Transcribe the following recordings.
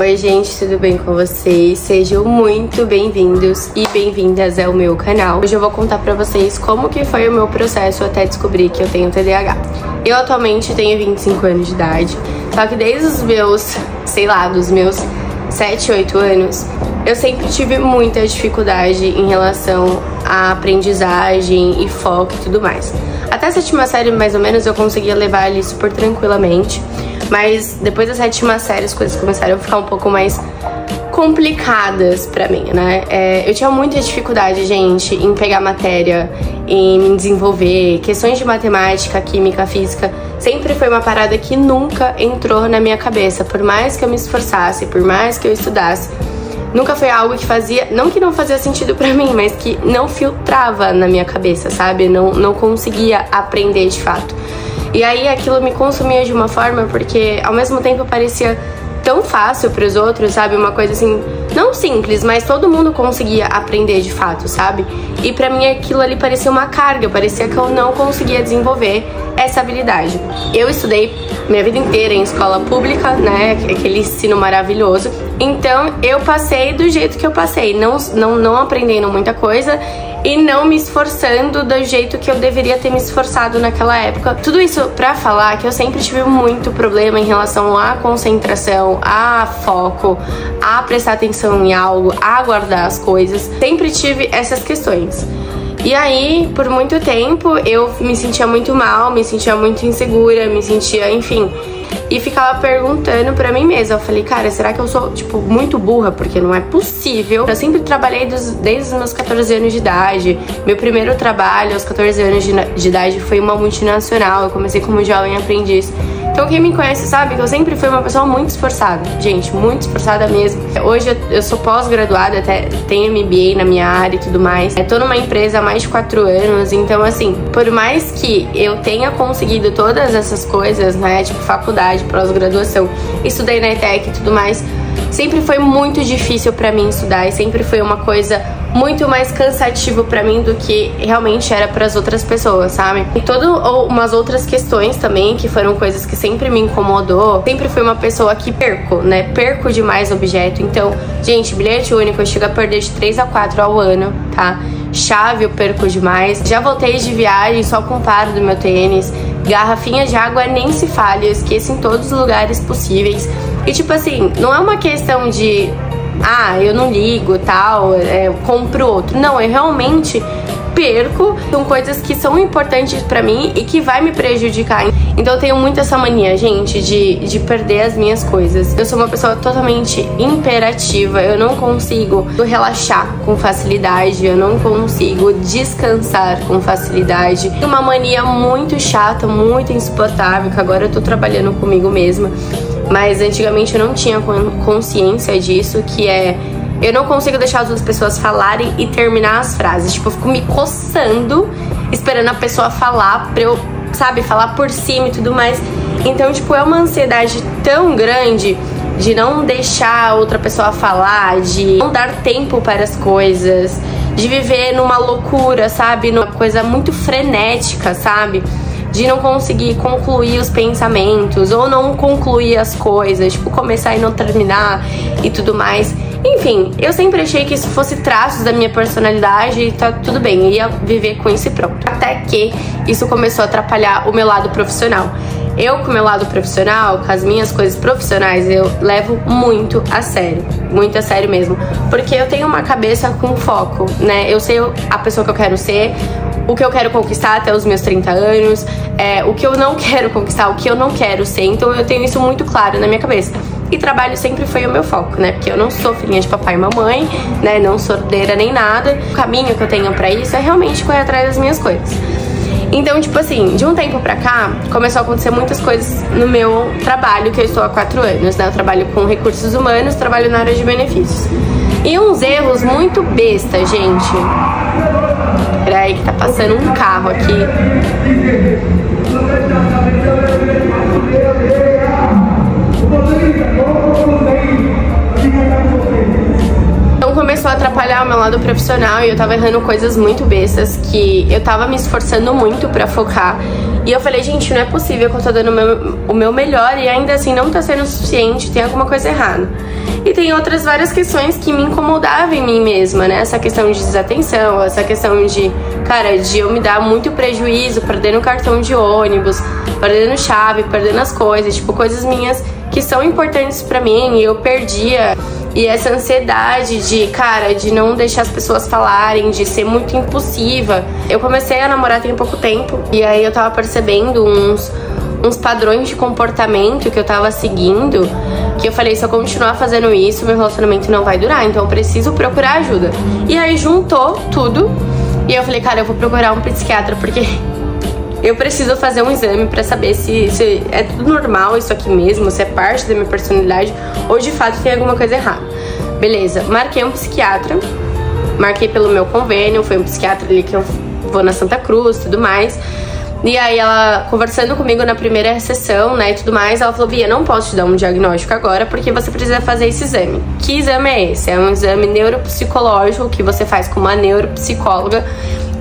Oi gente, tudo bem com vocês? Sejam muito bem-vindos e bem-vindas ao meu canal. Hoje eu vou contar pra vocês como que foi o meu processo até descobrir que eu tenho TDAH. Eu atualmente tenho 25 anos de idade, só que desde os meus, dos meus 7, 8 anos, eu sempre tive muita dificuldade em relação à aprendizagem e foco e tudo mais. Até a 7ª série, mais ou menos, eu conseguia levar ali super tranquilamente. Mas depois da 7ª série as coisas começaram a ficar um pouco mais complicadas pra mim, né? Eu tinha muita dificuldade, gente, em pegar matéria, em me desenvolver. Questões de matemática, química, física, sempre foi uma parada que nunca entrou na minha cabeça. Por mais que eu me esforçasse, por mais que eu estudasse, nunca foi algo que fazia, não que não fazia sentido pra mim, mas que não filtrava na minha cabeça, sabe? Não conseguia aprender de fato. E aí aquilo me consumia de uma forma porque ao mesmo tempo parecia tão fácil pros outros, sabe? Uma coisa assim, não simples, mas todo mundo conseguia aprender de fato, sabe? E pra mim aquilo ali parecia uma carga, parecia que eu não conseguia desenvolver essa habilidade. Eu estudei minha vida inteira em escola pública, né? Aquele ensino maravilhoso. Então eu passei do jeito que eu passei, não aprendendo muita coisa e não me esforçando do jeito que eu deveria ter me esforçado naquela época. Tudo isso pra falar que eu sempre tive muito problema em relação à concentração, a foco, a prestar atenção em algo, a guardar as coisas. Sempre tive essas questões. E aí, por muito tempo, eu me sentia muito mal, me sentia muito insegura, me sentia, enfim... E ficava perguntando pra mim mesma. Eu falei, cara, será que eu sou, muito burra? Porque não é possível. Eu sempre trabalhei desde os meus 14 anos de idade. Meu primeiro trabalho aos 14 anos de idade foi uma multinacional. Eu comecei como jovem aprendiz. Então quem me conhece sabe que eu sempre fui uma pessoa muito esforçada. Gente, muito esforçada mesmo. Hoje eu sou pós-graduada, até tenho MBA na minha área e tudo mais. Tô numa empresa há mais de 4 anos. Então assim, por mais que eu tenha conseguido todas essas coisas, né, faculdade, pós-graduação, estudei na ETEC e tudo mais, sempre foi muito difícil pra mim estudar e sempre foi uma coisa muito mais cansativo pra mim do que realmente era pras outras pessoas, sabe? E umas outras questões também, que foram coisas que sempre me incomodou. Sempre fui uma pessoa que perco demais objeto. Então, gente, bilhete único eu chego a perder de 3 a 4 ao ano, tá? Chave eu perco demais. Já voltei de viagem só com o par do meu tênis. Garrafinha de água nem se fale, eu esqueço em todos os lugares possíveis. E assim, não é uma questão de eu não ligo, tal, compro outro. Não, eu realmente perco. São coisas que são importantes pra mim e que vai me prejudicar. Então eu tenho muito essa mania, gente, de perder as minhas coisas. Eu sou uma pessoa totalmente imperativa. Eu não consigo relaxar com facilidade. Eu não consigo descansar com facilidade. Uma mania muito chata, muito insuportável, que agora eu tô trabalhando comigo mesma. Mas antigamente eu não tinha consciência disso, que eu não consigo deixar as outras pessoas falarem e terminar as frases. Eu fico me coçando, esperando a pessoa falar pra eu, falar por cima e tudo mais. Então, é uma ansiedade tão grande de não deixar a outra pessoa falar, de não dar tempo para as coisas, de viver numa loucura, numa coisa muito frenética, de não conseguir concluir os pensamentos ou não concluir as coisas, começar e não terminar e tudo mais. Enfim, eu sempre achei que isso fosse traços da minha personalidade e tá tudo bem, eu ia viver com isso e pronto. Até que isso começou a atrapalhar o meu lado profissional. Eu, com o meu lado profissional, com as minhas coisas profissionais, eu levo muito a sério mesmo. Porque eu tenho uma cabeça com foco, né? Eu sei a pessoa que eu quero ser, o que eu quero conquistar até os meus 30 anos, o que eu não quero conquistar, o que eu não quero ser. Então eu tenho isso muito claro na minha cabeça. E trabalho sempre foi o meu foco, né? Porque eu não sou filhinha de papai e mamãe, né? Não sou herdeira nem nada. O caminho que eu tenho pra isso é realmente correr atrás das minhas coisas. Então, assim, de um tempo pra cá, começou a acontecer muitas coisas no meu trabalho, que eu estou há 4 anos, né? Eu trabalho com recursos humanos, trabalho na área de benefícios. E uns erros muito besta, gente. Peraí que tá passando um carro aqui. Então começou a atrapalhar o meu lado profissional e eu tava errando coisas muito bestas que eu tava me esforçando muito pra focar E eu falei, gente, não é possível que eu tô dando o meu melhor e ainda assim não tá sendo o suficiente, tem alguma coisa errada. E tem outras várias questões que me incomodavam em mim mesma, né? Essa questão de desatenção, essa questão de, cara, de eu me dar muito prejuízo, perdendo cartão de ônibus, perdendo chave, perdendo as coisas, tipo, coisas minhas que são importantes pra mim e eu perdia. E essa ansiedade de, cara, de não deixar as pessoas falarem, de ser muito impulsiva. Eu comecei a namorar tem pouco tempo e aí eu tava percebendo uns padrões de comportamento que eu tava seguindo, que eu falei, se eu continuar fazendo isso, meu relacionamento não vai durar, então eu preciso procurar ajuda. E aí juntou tudo e eu falei, cara, eu vou procurar um psiquiatra porque eu preciso fazer um exame pra saber se é tudo normal isso aqui mesmo, se é parte da minha personalidade ou de fato tem alguma coisa errada. Beleza, marquei um psiquiatra, marquei pelo meu convênio, foi um psiquiatra ali que eu vou na Santa Cruz e tudo mais. E aí ela, conversando comigo na primeira sessão, né, e tudo mais, ela falou, Bia, não posso te dar um diagnóstico agora porque você precisa fazer esse exame. Que exame é esse? É um exame neuropsicológico que você faz com uma neuropsicóloga.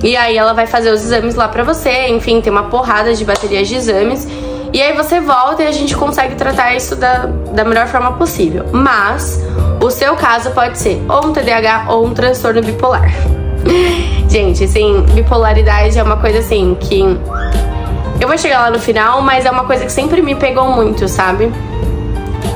E aí ela vai fazer os exames lá pra você, enfim, tem uma porrada de baterias de exames. E aí você volta e a gente consegue tratar isso da melhor forma possível. Mas o seu caso pode ser ou um TDAH ou um transtorno bipolar. Gente, assim, bipolaridade é uma coisa assim que eu vou chegar lá no final, mas é uma coisa que sempre me pegou muito, sabe?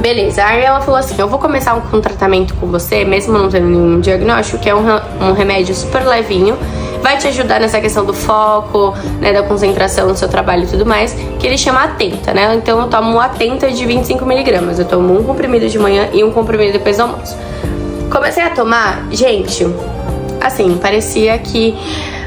Beleza, aí ela falou assim, eu vou começar um tratamento com você, mesmo não tendo nenhum diagnóstico, que é um remédio super levinho, vai te ajudar nessa questão do foco, né, da concentração no seu trabalho e tudo mais, que ele chama Atenta, né? Então eu tomo um Atenta de 25 mg, eu tomo um comprimido de manhã e um comprimido depois do almoço. Comecei a tomar, gente, assim, parecia que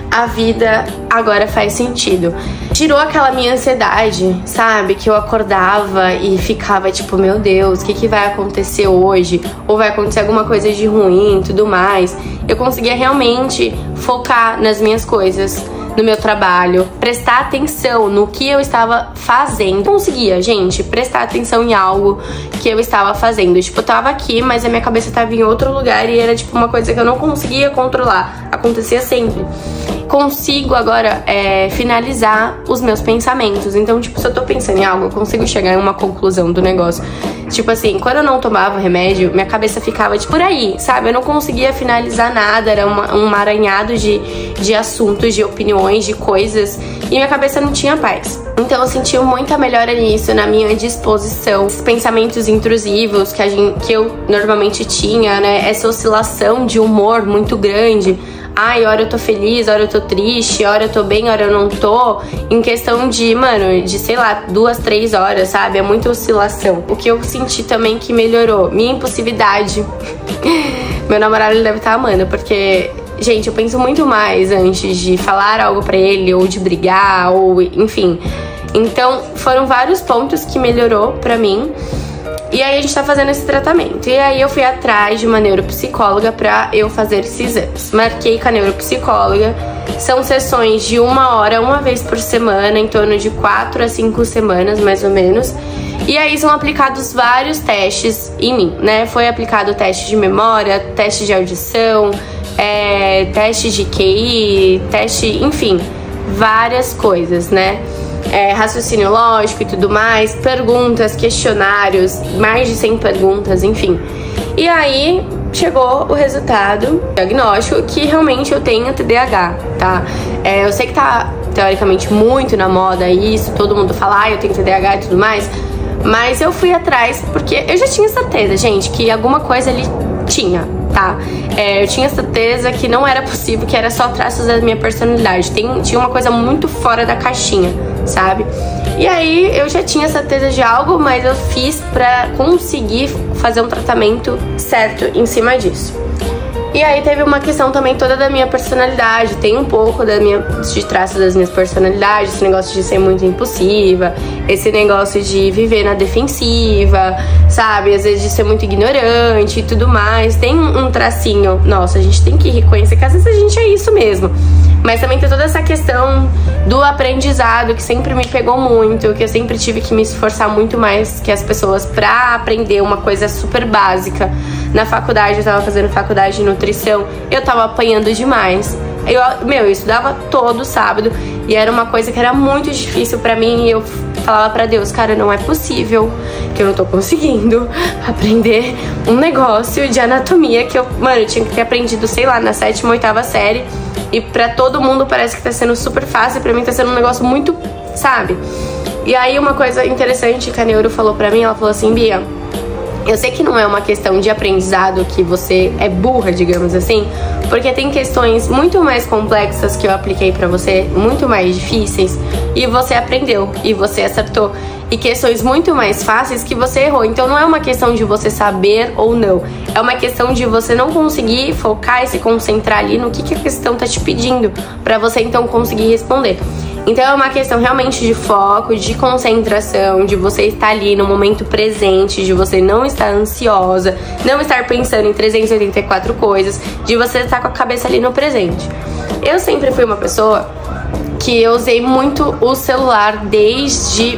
a vida agora faz sentido. Tirou aquela minha ansiedade, sabe? Que eu acordava e ficava tipo, meu Deus, o que vai acontecer hoje? Ou vai acontecer alguma coisa de ruim e tudo mais. Eu conseguia realmente focar nas minhas coisas, no meu trabalho, prestar atenção no que eu estava fazendo. Eu conseguia, gente, prestar atenção em algo que eu estava fazendo. Tipo, eu tava aqui, mas a minha cabeça estava em outro lugar e era tipo uma coisa que eu não conseguia controlar. Acontecia sempre. Consigo agora finalizar os meus pensamentos. Então, tipo, se eu tô pensando em algo, eu consigo chegar em uma conclusão do negócio. Tipo assim, quando eu não tomava remédio, minha cabeça ficava tipo por aí, sabe? Eu não conseguia finalizar nada, era um emaranhado de assuntos, de opiniões, de coisas, e minha cabeça não tinha paz. Então eu senti muita melhora nisso, na minha disposição. Os pensamentos intrusivos que eu normalmente tinha, né? Essa oscilação de humor muito grande. Ai, hora eu tô feliz, hora eu tô triste, hora eu tô bem, hora eu não tô. Em questão de, mano, de sei lá, 2, 3 horas, sabe? É muita oscilação. O que eu senti também que melhorou, minha impulsividade. Meu namorado, ele deve estar amando, porque, gente, eu penso muito mais antes de falar algo pra ele, ou de brigar, ou enfim. Então, foram vários pontos que melhorou pra mim. E aí a gente tá fazendo esse tratamento. E aí eu fui atrás de uma neuropsicóloga pra eu fazer esses exames. Marquei com a neuropsicóloga. São sessões de 1 hora, uma vez por semana, em torno de 4 a 5 semanas, mais ou menos. E aí são aplicados vários testes em mim, né? Foi aplicado teste de memória, teste de audição, teste de QI, teste, enfim, várias coisas, né? Raciocínio lógico e tudo mais, perguntas, questionários, mais de 100 perguntas, enfim. E aí chegou o resultado diagnóstico que realmente eu tenho TDAH, tá? Eu sei que tá teoricamente muito na moda isso, todo mundo fala, eu tenho TDAH e tudo mais, mas eu fui atrás porque eu já tinha certeza, gente, que alguma coisa ali tinha, tá? Eu tinha certeza que não era possível, que era só traços da minha personalidade. Tinha uma coisa muito fora da caixinha, sabe? E aí eu já tinha certeza de algo, mas eu fiz pra conseguir fazer um tratamento certo em cima disso. E aí teve uma questão também toda da minha personalidade, tem um pouco de traço das minhas personalidades, esse negócio de ser muito impulsiva, esse negócio de viver na defensiva, sabe? Às vezes de ser muito ignorante e tudo mais. Tem um tracinho, nossa, a gente tem que reconhecer que às vezes a gente é isso mesmo. Mas também tem toda essa questão do aprendizado que sempre me pegou muito, que eu sempre tive que me esforçar muito mais que as pessoas pra aprender uma coisa super básica. Na faculdade, eu tava fazendo faculdade de nutrição, eu tava apanhando demais. Eu estudava todo sábado E era uma coisa que era muito difícil pra mim e eu falava pra Deus, cara, não é possível que eu não tô conseguindo aprender um negócio de anatomia que eu tinha que ter aprendido, sei lá, na 7ª, 8ª série. E pra todo mundo parece que tá sendo super fácil, pra mim tá sendo um negócio muito, sabe? E aí uma coisa interessante que a neuro falou pra mim, ela falou assim, Bia, eu sei que não é uma questão de aprendizado que você é burra, digamos assim, porque tem questões muito mais complexas que eu apliquei pra você, muito mais difíceis, e você aprendeu, e você acertou. E questões muito mais fáceis que você errou. Então não é uma questão de você saber ou não, é uma questão de você não conseguir focar e se concentrar ali no que a questão tá te pedindo, pra você então conseguir responder. Então é uma questão realmente de foco, de concentração, de você estar ali no momento presente, de você não estar ansiosa, não estar pensando em 384 coisas, de você estar com a cabeça ali no presente. Eu sempre fui uma pessoa que eu usei muito o celular desde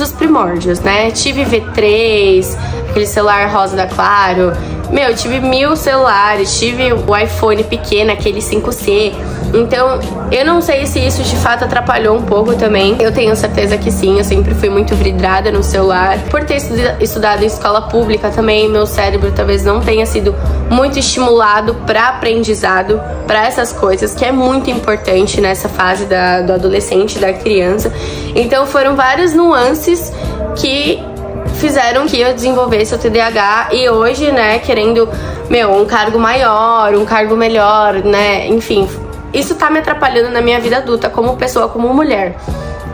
os primórdios, né? Tive V3, aquele celular rosa da Claro. Meu, tive 1000 celulares, tive o iPhone pequeno, aquele 5C. Então, eu não sei se isso de fato atrapalhou um pouco também. Eu tenho certeza que sim, eu sempre fui muito vidrada no celular. Por ter estudado em escola pública também, meu cérebro talvez não tenha sido muito estimulado para aprendizado, para essas coisas, que é muito importante nessa fase do adolescente, da criança. Então, foram várias nuances que fizeram que eu desenvolvesse o TDAH e hoje, né, querendo, um cargo maior, um cargo melhor, né, enfim, isso tá me atrapalhando na minha vida adulta como pessoa, como mulher.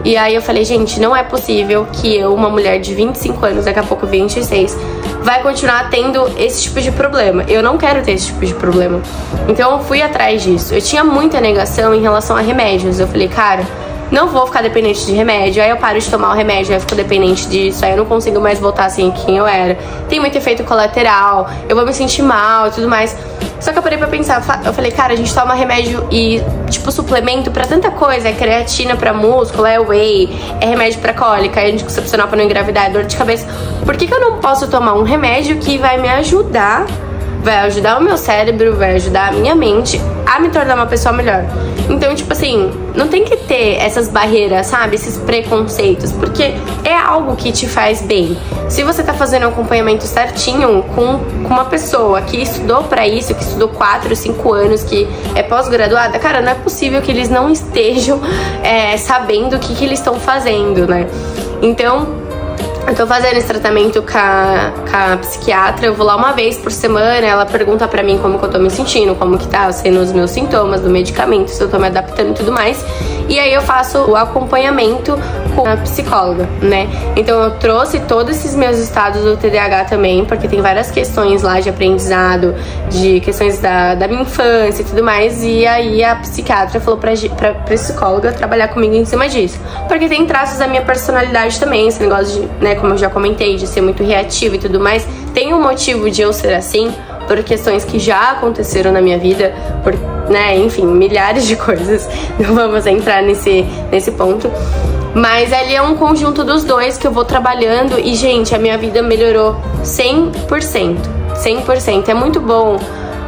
E aí eu falei, gente, não é possível que eu, uma mulher de 25 anos, daqui a pouco 26, vai continuar tendo esse tipo de problema. Eu não quero ter esse tipo de problema. Então eu fui atrás disso. Eu tinha muita negação em relação a remédios. Eu falei, cara, não vou ficar dependente de remédio, aí eu paro de tomar o remédio, aí eu fico dependente disso, aí eu não consigo mais voltar assim quem eu era. Tem muito efeito colateral, eu vou me sentir mal e tudo mais. Só que eu parei pra pensar, eu falei, cara, a gente toma remédio e, tipo, suplemento pra tanta coisa, é creatina pra músculo, é whey, é remédio pra cólica, é anticoncepcional pra não engravidar, é dor de cabeça. Por que eu não posso tomar um remédio que vai me ajudar, vai ajudar o meu cérebro, vai ajudar a minha mente a me tornar uma pessoa melhor? Então, tipo assim, não tem que ter essas barreiras, sabe? Esses preconceitos, porque é algo que te faz bem. Se você tá fazendo um acompanhamento certinho com uma pessoa que estudou pra isso, que estudou 4, 5 anos, que é pós-graduada, cara, não é possível que eles não estejam sabendo o que eles estão fazendo, né? Então, eu tô fazendo esse tratamento com a psiquiatra, eu vou lá uma vez por semana, ela pergunta pra mim como que eu tô me sentindo, como que tá sendo os meus sintomas do medicamento, se eu tô me adaptando e tudo mais. E aí eu faço o acompanhamento com a psicóloga, né? Então eu trouxe todos esses meus estados do TDAH também, porque tem várias questões lá de aprendizado, de questões da minha infância e tudo mais. E aí a psiquiatra falou pra psicóloga trabalhar comigo em cima disso. Porque tem traços da minha personalidade também, esse negócio de, né, como eu já comentei, de ser muito reativa e tudo mais. Tem um motivo de eu ser assim, por questões que já aconteceram na minha vida, por, né, enfim, milhares de coisas. Não vamos entrar nesse ponto. Mas ali é um conjunto dos dois que eu vou trabalhando e, gente, a minha vida melhorou 100%. 100%. É muito bom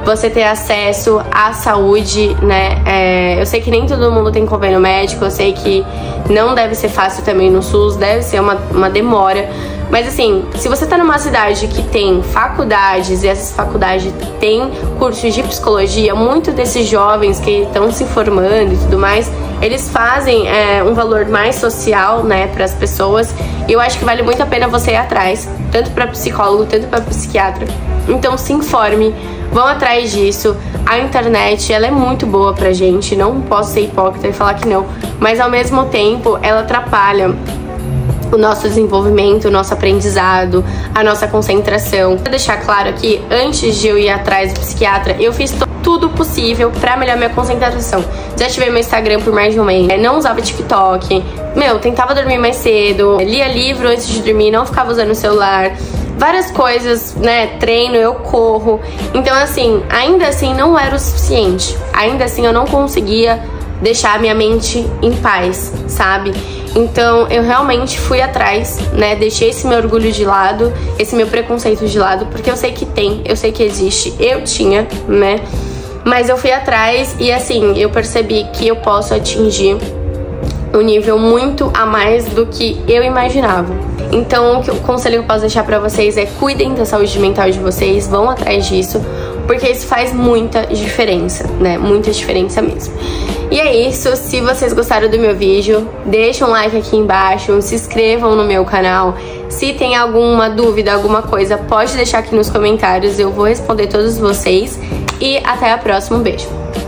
você ter acesso à saúde, né? Eu sei que nem todo mundo tem convênio médico, eu sei que não deve ser fácil também no SUS, deve ser uma demora. Mas assim, se você tá numa cidade que tem faculdades e essas faculdades têm cursos de psicologia, muitos desses jovens que estão se formando e tudo mais, eles fazem um valor mais social, né, para as pessoas. E eu acho que vale muito a pena você ir atrás, tanto para psicólogo, tanto para psiquiatra. Então se informe, vão atrás disso. A internet, ela é muito boa pra gente, não posso ser hipócrita e falar que não, mas ao mesmo tempo ela atrapalha o nosso desenvolvimento, o nosso aprendizado, a nossa concentração. Pra deixar claro aqui, antes de eu ir atrás do psiquiatra, eu fiz tudo possível pra melhorar minha concentração. Desativei meu Instagram por mais de um mês, não usava TikTok, tentava dormir mais cedo, lia livro antes de dormir, não ficava usando o celular, várias coisas, né, treino, eu corro. Então assim, ainda assim não era o suficiente, ainda assim eu não conseguia deixar a minha mente em paz, sabe? Então eu realmente fui atrás, né, deixei esse meu orgulho de lado, esse meu preconceito de lado, porque eu sei que tem, eu sei que existe, eu tinha, né, mas eu fui atrás e assim, eu percebi que eu posso atingir um nível muito a mais do que eu imaginava. Então, o conselho que eu posso deixar pra vocês é cuidem da saúde mental de vocês, vão atrás disso, porque isso faz muita diferença, né? Muita diferença mesmo. E é isso, se vocês gostaram do meu vídeo, deixa um like aqui embaixo, se inscrevam no meu canal. Se tem alguma dúvida, alguma coisa, pode deixar aqui nos comentários, eu vou responder todos vocês. E até a próxima, um beijo!